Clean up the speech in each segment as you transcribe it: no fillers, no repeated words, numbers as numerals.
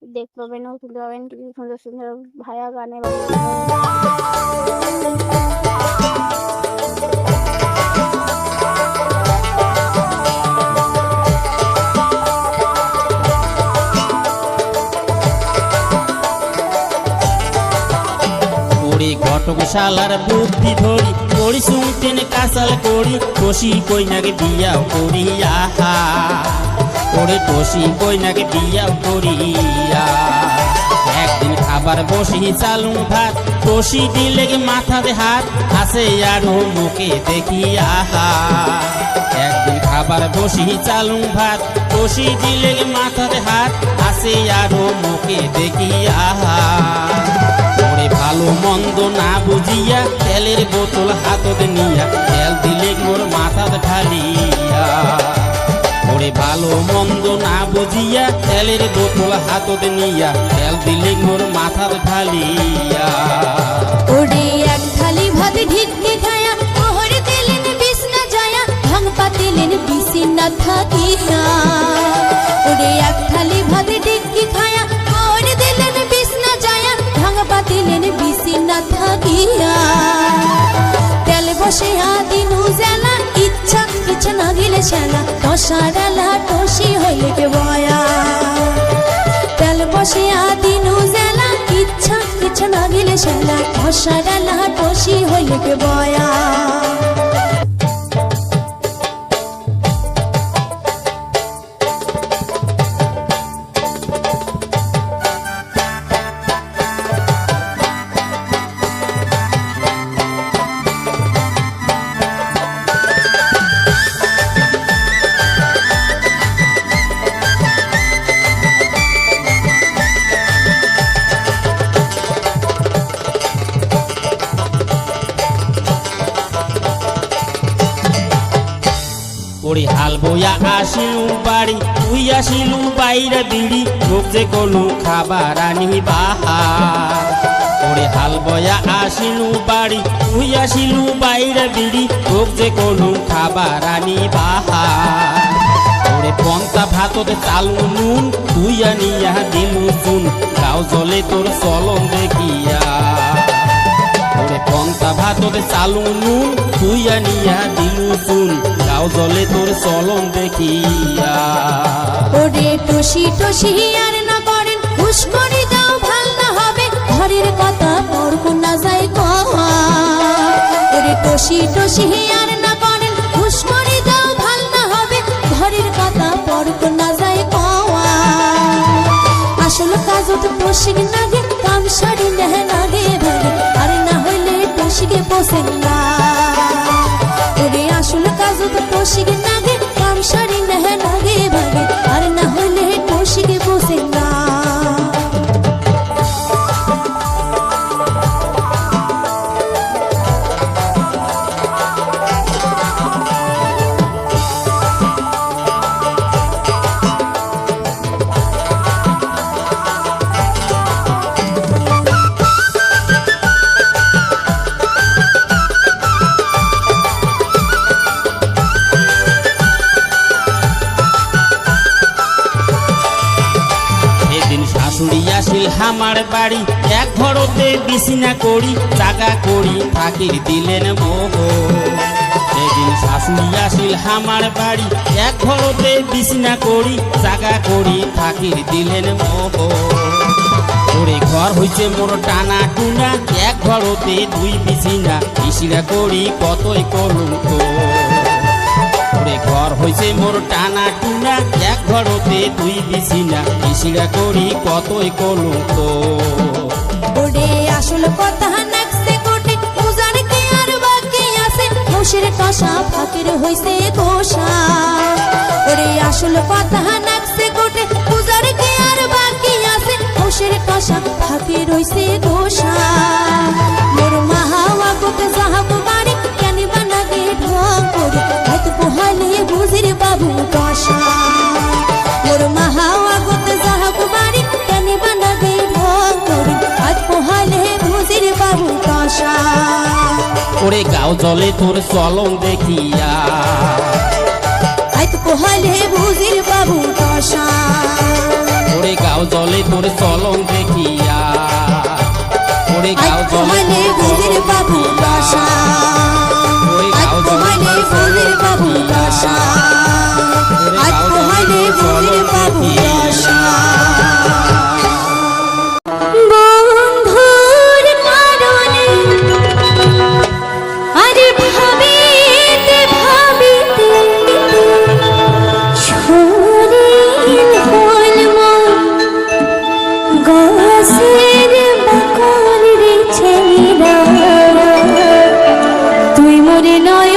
দেখতে পাবেন ও শুনতে পাবেন কিছু সুন্দর সুন্দর ভায়া গানে ঘটকশালার বুদ্ধি ধরি করি শুনতেন কাসাল করি টসি কইনাকে বিয়াও করিয়া ওরে টসি কইনাকে বিয়াও করিয়া একদিন খাবার বসি চালু ভাত টসি দিলে মাথাতে হাত হাসে আরো মুখে দেখিয়া একদিন খাবার বসি চালু ভাত টসি দিলে মাথাতে হাত হাসে আরো মুখে দেখিয়া ওরে ভালো মন্দ না বুঝিয়া তেলের বোতল হাততে নিয়া তেল দিলে মোর মাথাতে ঢালিয়া ওরে ভালো মন্দ না বুঝিয়া তেলের বোতল হাততে নিয়া তেল দিলে মোর মাথাতে ঢালিয়া ওরে এক থালি ভাত ঢিকে খায়া ওহরে দিলেন বিছনা যায়া ভাঙ পাতিলেন বিছি না থাকিয়া ওরে এক থালি ভাত ঢিকে খায়া ওহরে দিলেন বিছনা যায়া ভাঙ পাতিলেন বিছি না থাকিয়া তেল বসে দিনু জ্বালা ইচ্ছা কিছু না গেলে শ্যালা টসারালা টসি হইলে কে বয়া তেল বসে দিনু জ্বালা ইচ্ছা কিছু না গেলে শ্যালা টসারালা টসি হইলে কে বয়া ওরে হাল বইয়া আসিলু বাড়ি তুই আসিলু বাইরে বিড়ি লোক যে কোনো খাবার আনি বাহার ওরে হাল বইয়া আসিলু বাড়ি তুই আসিলু বাইরে বিড়ি লোক যে কোনো খাবার আনি বাহার ওরে পন্তা ভাততে চালু নুন তুই আনিয়া দিলু চুন গাও জলে তোর চলন দেখিয়া ওরে পন্তা ভাততে চালু নুন তুই আনিয়া দিলু চুন গাও জলে তোর চলন দেখিয়া ওরে টসি টসি আর না করেন হুশ করে দাও ভাল না হবে ঘরের কথা পরক না যায় কওয়া ওরে টসি টসি আর না করেন হুশ করে দাও ভাল না হবে ঘরের কথা পরক না যায় কওয়া আসল কাজত টসি নাগে কাম সারি নেহে নাগে ভাগে আর না হইলে টসিকে পোষেন না ওরে আসল কাজত টসি নাগে কাম সারি নেহে নাগে ভাগে আর না হইলে টসিকে পোষেন না আসিল হামার বাড়ি এক ঘরতে বিছনা করি জাগা করি থাকির দিলেন মোহ সেদিন শাশুড়ি আসিল হামার বাড়ি এক ঘরতে বিছনা করি জাগা করি থাকির দিলেন মোহ ওরে ঘর হইছে মোর টানা টুনা এক ঘরতে দুই বিছনা ইসিরা করি কতই কলঙ্ক ওরে ঘর হইছে মোর টানা টুনা এক ঘরতে দুই বিছনা ইসিরা করি কতই কলঙ্ক ওরে আসল কথা নাকছে কোটে উজার কে আর বাকি আছে মুশের কষা ফাকির হইছে গোসা ওরে আসল কথা নাকছে কোটে উজার কে আর বাকি আছে মুশের কষা ফাকির হইছে গোসা মোর মাহাওয়া কোতে সাহাব বাড়ি কেনি বানাগে ঢং করে হাত পোহালে বুঝির বাবু কষা মোর মাহাওয়া কোতে সাহাব বাড়ি কেনি বানাগে ঢং করে হাত পোহালে বুঝির বাবু কষা ওরে গাও জলে তোর চলন দেখিয়া হাত পোহালে বুঝির বাবু কষা ওরে ওরে গাও জলে তোর চলন দেখিয়া ওরে গাও জলে আইলে বুঝির বাবু দশা ওরে গাও জলে আইলে বুঝির বাবু দশা আইলে বুঝির বাবু দশা বন্ধুর কারণে আরে ভাবিতে ভাবিতে শরীর হল মন গাছের বাকল রে ছেলেরা তুই মোরে নয়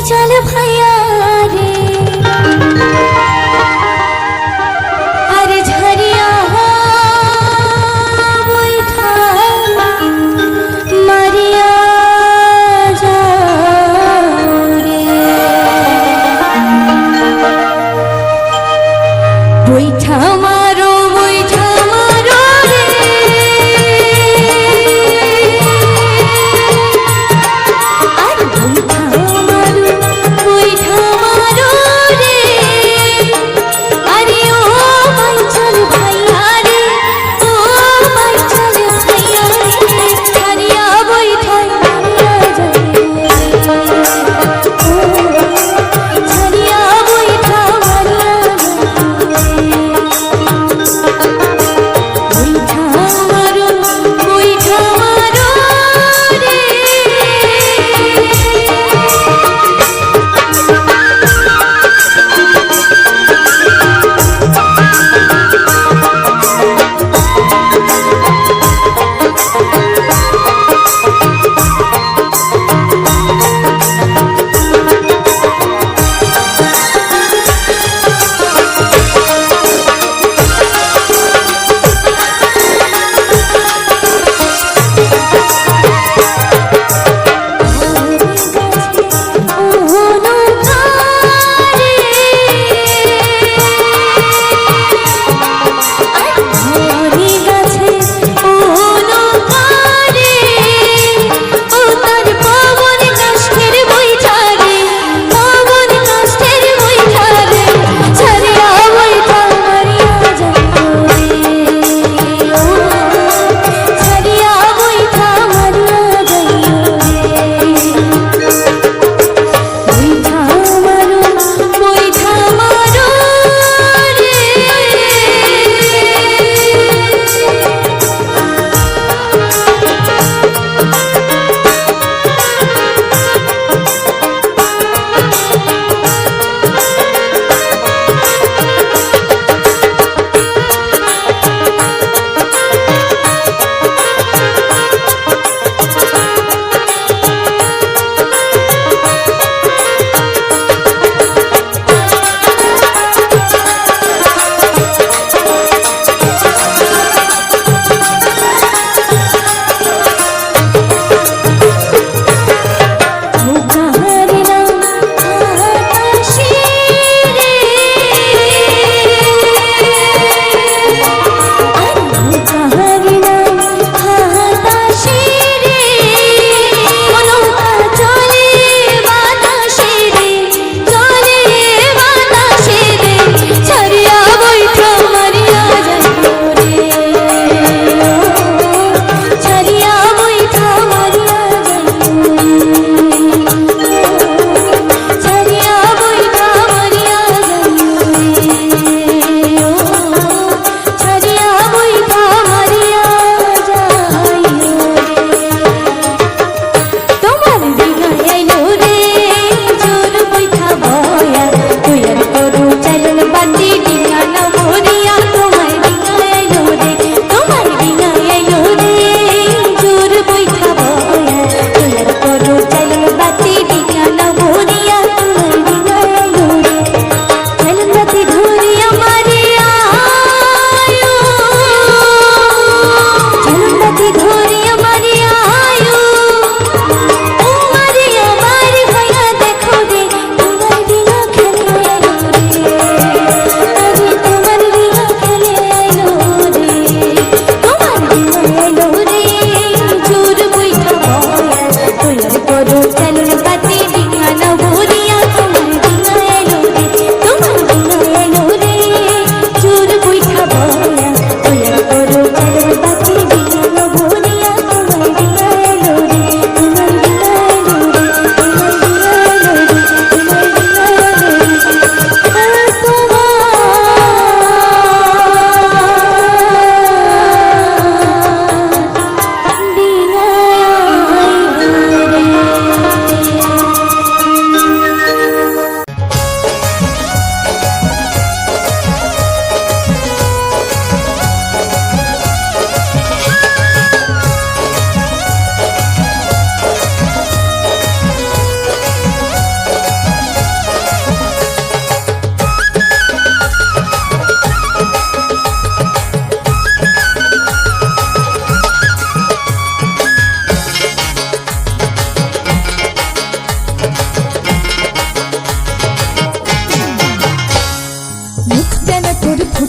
চল ভাইয়া রে আরে ঝরিয়া বৈঠা মারিয়া যাও রে বৈঠা মারো রে আর বৈঠা মারো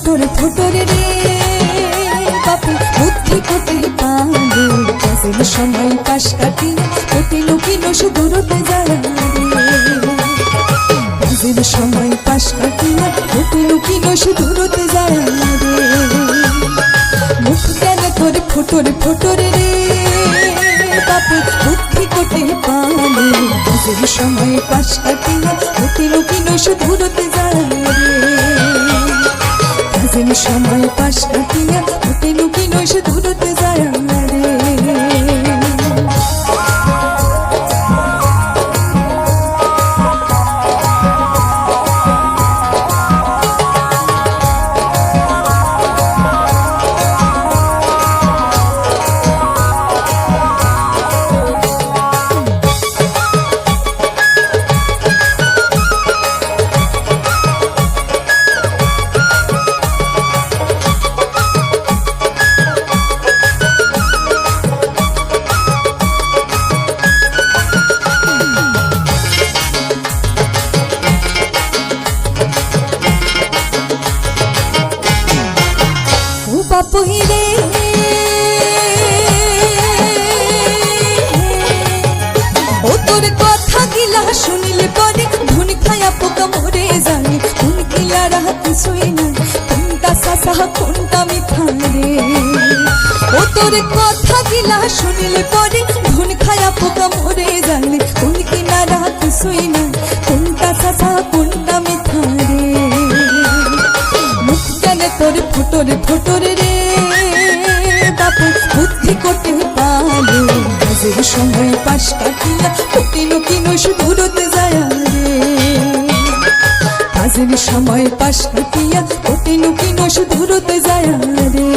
ফোটরে ফোটরে রে বাপু বুদ্ধি কোটে পালে কাজের সময় পাশ কাটি কোটে লুকিনো সে দূরতে যায় রে কাজের সময় পাশ কাটিয়া কোটে লুকিনো সে দূরতে যায় রে মুখ কেন তোর ফোটরে ফোটরে রে বাপু বুদ্ধি কোটে পালে কাজের সময় পাশ কাটিয়া কোটে লুকিনো সে দূরতে যায় রে কাজের সময় পাশ কাটিয়া কোটে লুকিনো সে দূরতে যায় রে বাপুরে ও তোর কথা গিলা শুনিলে পরে ধুন খায়া পোকা মরে যায় কোন গিলা রাত শুই না কোনটা সাসা কোনটা মিথ্যা রে ও তোর কথা গিলা শুনিলে পরে ধুন খায়া পোকা মরে যায় কোন গিলা রাত শুই না কোনটা সাসা কোনটা মিথ্যা রে মুখ কেন তোর ফোটরে ফোটরে রে বাপু বুদ্ধি কোটে পালে কাজের সময় পাশ কাটিয়া কোটে লুকিনো সে দূরতে যায় রে কাজের সময় পাশ কাটিয়া কোটে লুকিনো সে দূরতে যায় রে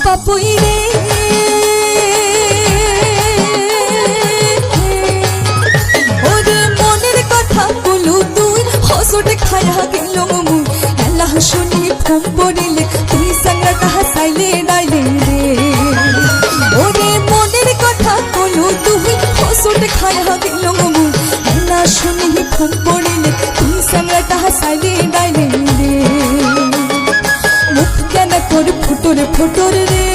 বাপুরে ওরে মনের কথা বলু তুই হসটে খায়া গেল মুই আল্লাহ শুনি ফোন করিলে তুই সাংরাটা হাসাইলে ডাইলে রে ওরে মনের কথা বলু তুই হসটে খায়া গেল মুই আল্লাহ শুনি ফোন করিলে তুই সাংরাটা হাসাইলে ডাইলে রে মুখ কেন তোর ফোটরে ফোটরে রে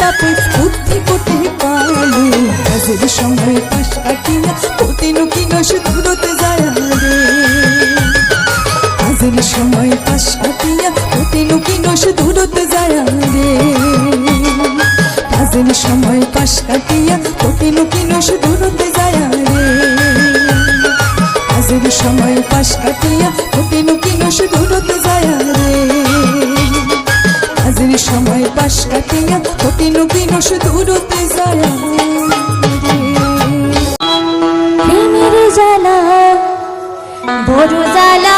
বাপু বুদ্ধি কোটে পালে কাজের সময় পাশ কাটিয়া কোটে লুকিনো সে দূরতে যায় রে কাজের সময় পাশ কাটিয়া কোটে লুকিনো সে দূরতে যায় রে কাজের সময় পাশ কাটিয়া কোটে লুকিনো সে দূরতে যায় রে কাজের সময় পাশ কাটিয়া কোটে লুকিনো সে দূরতে যায় রে কাজের সময় পাশ কাটিয়া কোটে লুকিনো সে দূরতে যায় প্রেমের জ্বালা বড় জ্বালা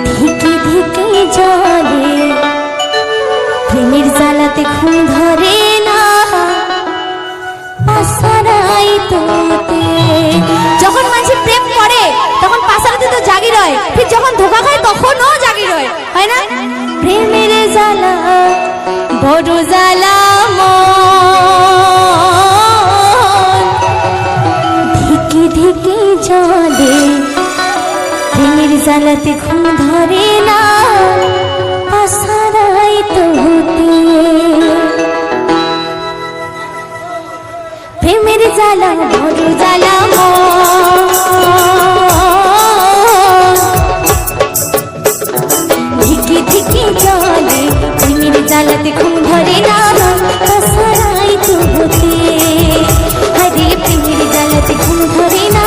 ধিকে ধিকে জলে প্রেমের জ্বালাতে ঘুম ধরে না পাশারাই তোতে যখন মানুষ প্রেম করে তখন পাশারাতে তো জাগি রয় ঠিক যখন ধোকা খায় তখনও জাগি রয় হয় না প্রেমের জ্বালা বড় জ্বালা ধিকে ধিকে জলে প্রেমের জ্বালাতে ঘুম ধরে না পাশারাই তোতে প্রেমের জ্বালা বড় জ্বালা ধিকে ধিকে জলে প্রেমের জ্বালাতে ঘুম ধরে না পাশারাই তোতে হরে প্রেমের জ্বালাতে ঘুম ধরে না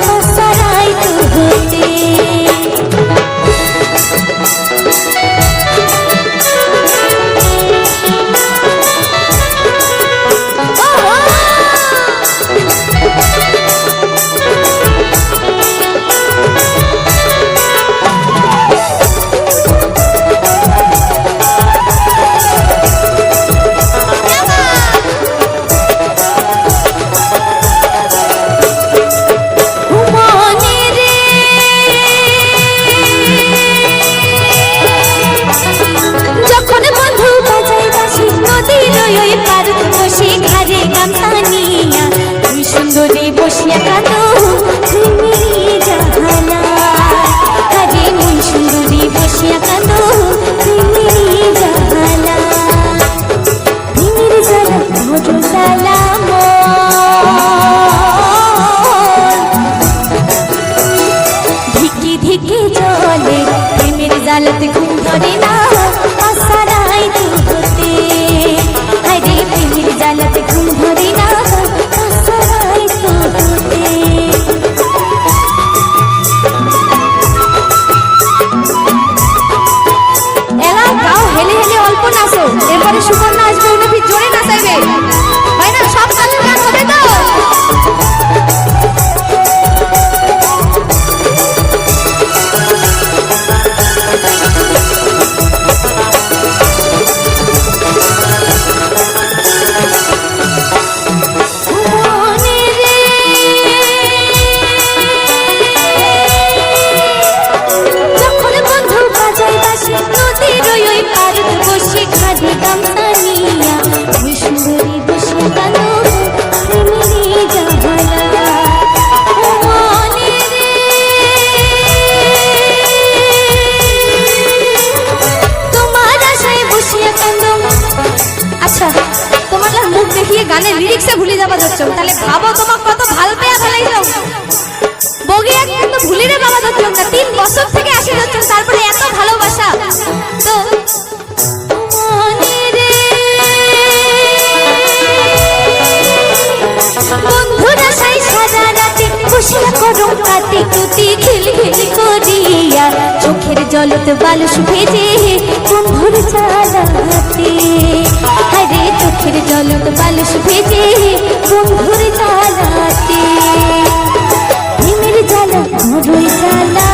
পাশারাই তোতে জ্বালাতে ঘুম ধরে না আসারাই তোতে, আরে প্রেমের জ্বালাতে ঘুম ধরে না আসারাই তোতে। এলা গাও হেলে হেলে অল্প নাচো, এরপরে সুকন্যা আসবে, উনি ফির জোরে নাচাইবে, হয় না? সব কালের গান হবে তো? মনে রে যখন বন্ধু বাজায় বাঁশি, নদীর ওই পাড়ে বসে খাদি গামছা নিয়া, ওই সুন্দরী বসে গেল প্রেমেরই জাহালা। মনে রে তোমার আশায় বসিয়া কান্দো। আচ্ছা, তোমার না মুখ দেখিয়ে গানের লিরিক্সে ভুলে যাবা যাচ্ছ, তাহলে ভাবো তোমার কত ভাল পেয়া ফেলাইছো। বগি একদম তো ভুলি রে বাবা যাচ্ছ না, 3 বছর থেকে আসে যাচ্ছ, তারপরে এত ভালোবাসা। তো মনে রে বন্ধুরা সাই সারা রাতে বসিয়া করম কাটে কুটি খিলখিল করিয়া, চোখের জলতে বালুস ভেজে বন্ধুর জ্বালাতে, আরে চোখের জলত বালুস ভেজে বন্ধুর জ্বালাতে। প্রেমের জ্বালা ঘরোই জ্বালা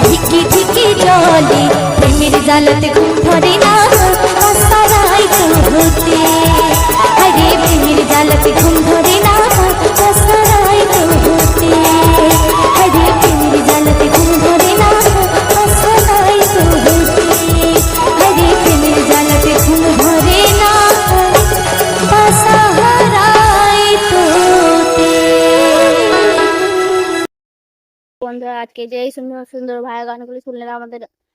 ঢিকি ঢিকি জলে, প্রেমের জ্বালাতে ঘুম ধরে না আসারাই তোতে, আরে প্রেমের জ্বালাতে ঘুম ধরে না আসারাই তোতে, আরে প্রেমের জ্বালাতে ঘুম ধরে না আসারাই তোতে, আরে প্রেমের জ্বালাতে ঘুম ধরে না আসারাই তোতে। বন্ধুরা, আজকে যে এই সুন্দর সুন্দর ভাইয়ের গানগুলি শুনলেন,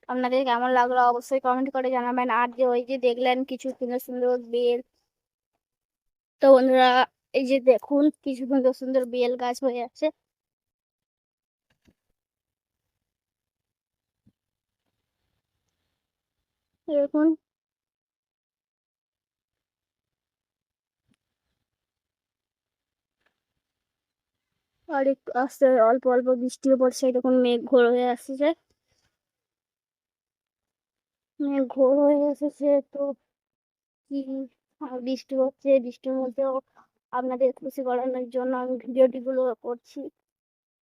আপনাদের কেমন লাগলো অবশ্যই কমেন্ট করে জানাবেন। আর যে ওই যে দেখলেন কিছু সুন্দর সুন্দর বেল, তো বন্ধুরা এই যে দেখুন কিছু সুন্দর সুন্দর বেল গাছ হয়ে আছে, দেখুন। আর একটু আস্তে অল্প অল্প বৃষ্টিও পড়ছে, দেখুন মেঘ ঘোর হয়ে আসছে, মেঘ ঘোর হয়ে এসেছে। তো কি বৃষ্টি হচ্ছে, বৃষ্টির মধ্যেও আপনাদের খুশি করানোর জন্য আমি ভিডিওটি গুলো করছি।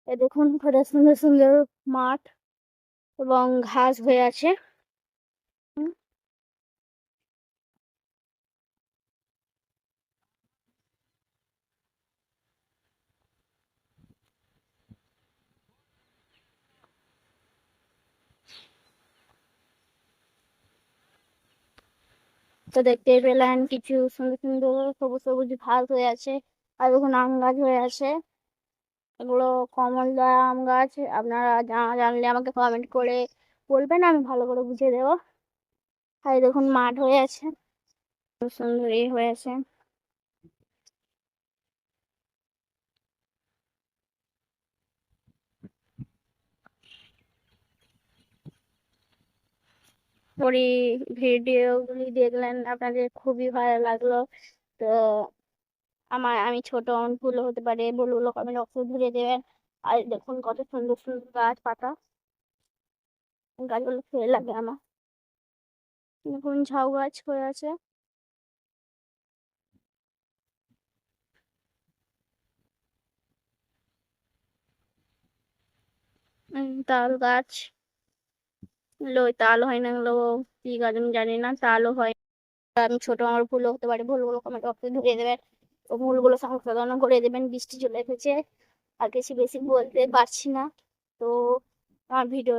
এ দেখুন কত সুন্দর সুন্দর মাঠ এবং ঘাস হয়ে আছে। হুম, তো দেখতে পেলেন কিছু সুন্দর সুন্দর সবুজ সবুজ ঘাস হয়ে আছে, আর দেখুন আম গাছ হয়ে আছে। এগুলো কমলা আম গাছ। আপনারা জানলে আমাকে কমেন্ট করে বলবেন, আমি ভালো করে বুঝিয়ে দেবো। আর এই দেখুন মাঠ হয়ে আছে, খুব সুন্দর হয়ে আছে। পরে ভিডিওগুলি দেখলেন, আপনাদের খুবই ভালো লাগলো। তো আমি ছোট, আমার ভুল হতে পারে, ভুলগুলো কমেন্ট বক্সে ধরে দেবেন। আর দেখুন কত সুন্দর সুন্দর গাছপাতা, গাছগুলো খেয়ে লাগে আমার। দেখুন ঝাউ গাছ হয়ে আছে, তাল গাছ, তাল হয় না, এগুলো কি গাছ আমি জানি না, তালও হয়। আমি ছোট, আমার ভুল হতে পারে, ভুলগুলো কমেন্ট বক্সে ধরিয়ে দেবেন ও ভুলগুলো সংশোধন করে দেবেন। বৃষ্টি চলে এসেছে, আর কিছু বেশি বলতে পারছি না। তো আমার ভিডিও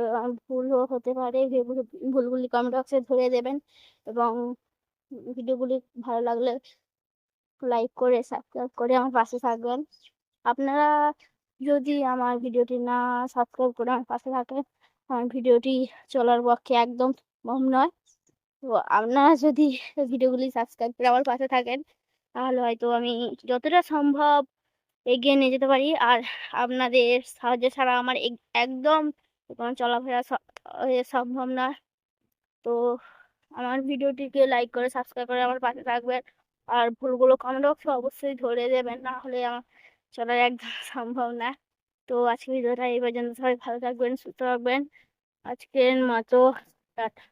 ভুলও হতে পারে, ভুলগুলি কমেন্ট বক্সে ধরিয়ে দেবেন। এবং ভিডিওগুলি ভালো লাগলে লাইক করে সাবস্ক্রাইব করে আমার পাশে থাকবেন। আপনারা যদি আমার ভিডিওটি না সাবস্ক্রাইব করে আমার পাশে থাকেন, আমার ভিডিওটি চলার পক্ষে একদম সম্ভব নয়। তো আপনারা যদি ভিডিওগুলি সাবস্ক্রাইব করে আমার পাশে থাকেন, তাহলে হয়তো আমি যতটা সম্ভব এগিয়ে নিয়ে যেতে পারি। আর আপনাদের সাহায্য ছাড়া আমার একদম কোনো চলাফেরা সম্ভব না। তো আমার ভিডিওটিকে লাইক করে সাবস্ক্রাইব করে আমার পাশে থাকবেন। আর ভুলগুলো কমেন্ট বক্সে অবশ্যই ধরে দেবেন, না হলে আমার চলার একদম সম্ভব না। তো আজকে ভিডিওটা এই পর্যন্ত, সবাই ভালো থাকবেন, সুস্থ থাকবেন। আজকের মতো টাটা।